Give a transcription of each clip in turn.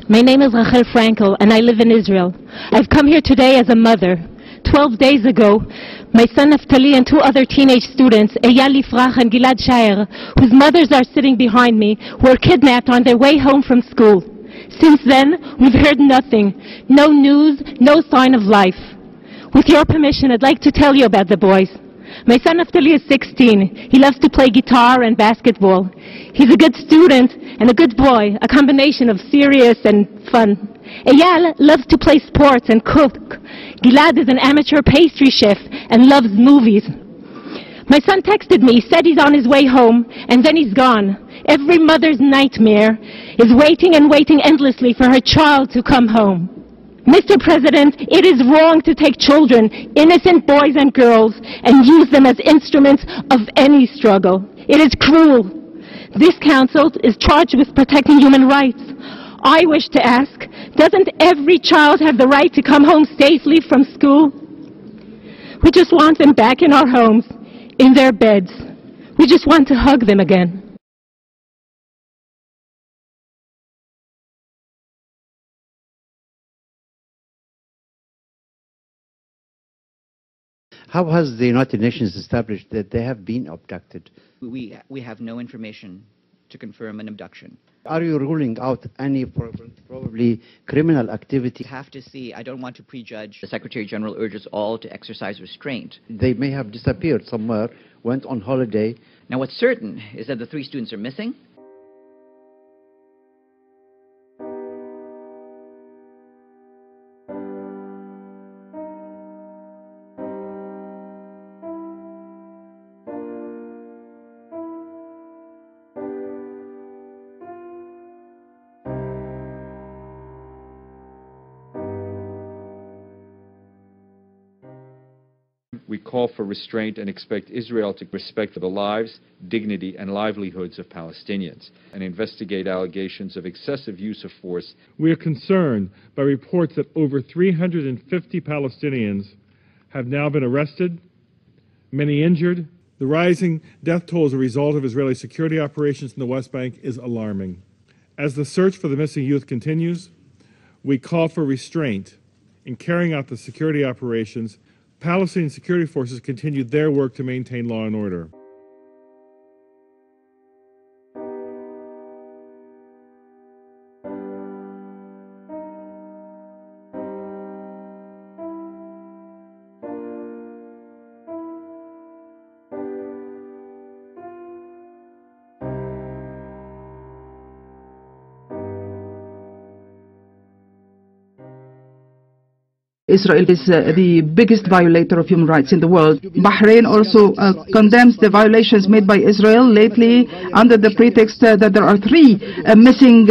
My name is Rachel Frankel, and I live in Israel. I've come here today as a mother. 12 days ago, my son Naftali and two other teenage students, Eyal Lifrach and Gilad Shaer, whose mothers are sitting behind me, were kidnapped on their way home from school. Since then, we've heard nothing. No news, no sign of life. With your permission, I'd like to tell you about the boys. My son Naftali is 16. He loves to play guitar and basketball. He's a good student and a good boy, a combination of serious and fun. Eyal loves to play sports and cook. Gilad is an amateur pastry chef and loves movies. My son texted me, said he's on his way home, and then he's gone. Every mother's nightmare is waiting and waiting endlessly for her child to come home. Mr. President, it is wrong to take children, innocent boys and girls, and use them as instruments of any struggle. It is cruel. This council is charged with protecting human rights. I wish to ask, doesn't every child have the right to come home safely from school? We just want them back in our homes, in their beds. We just want to hug them again. How has the United Nations established that they have been abducted? We have no information to confirm an abduction. Are you ruling out any probably criminal activity? We have to see. I don't want to prejudge. The Secretary General urges all to exercise restraint. They may have disappeared somewhere, went on holiday. Now, what's certain is that the 3 students are missing. We call for restraint and expect Israel to respect the lives, dignity, and livelihoods of Palestinians and investigate allegations of excessive use of force. We are concerned by reports that over 350 Palestinians have now been arrested, many injured. The rising death toll as a result of Israeli security operations in the West Bank is alarming. As the search for the missing youth continues, we call for restraint in carrying out the security operations. Palestinian security forces continued their work to maintain law and order. Israel is the biggest violator of human rights in the world. Bahrain also condemns the violations made by Israel lately under the pretext that there are 3 missing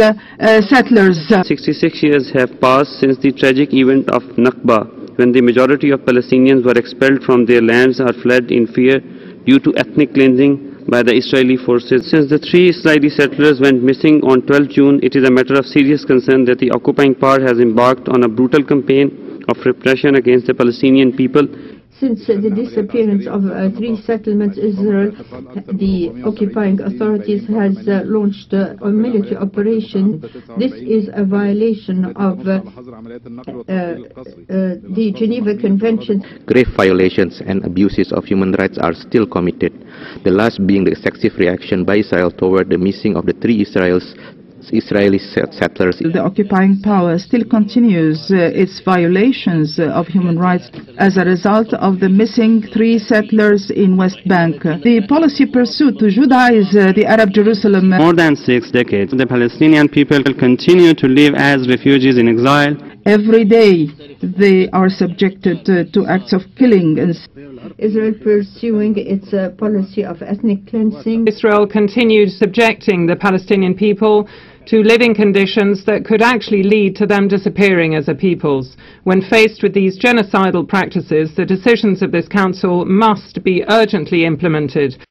settlers. 66 years have passed since the tragic event of Nakba, when the majority of Palestinians were expelled from their lands or fled in fear due to ethnic cleansing by the Israeli forces. Since the 3 Israeli settlers went missing on 12 June, it is a matter of serious concern that the occupying power has embarked on a brutal campaign of repression against the Palestinian people. Since the disappearance of 3 settlements, Israel, the occupying authorities has launched a military operation. This is a violation of the Geneva Convention. Grave violations and abuses of human rights are still committed, the last being the excessive reaction by Israel toward the missing of the 3 Israeli settlers. The occupying power still continues its violations of human rights as a result of the missing 3 settlers in West Bank. The policy pursued to Judaize the Arab Jerusalem. More than 6 decades, the Palestinian people continue to live as refugees in exile. Every day they are subjected to acts of killing. Israel pursuing its policy of ethnic cleansing. Israel continued subjecting the Palestinian people to living conditions that could actually lead to them disappearing as a peoples. When faced with these genocidal practices, the decisions of this Council must be urgently implemented.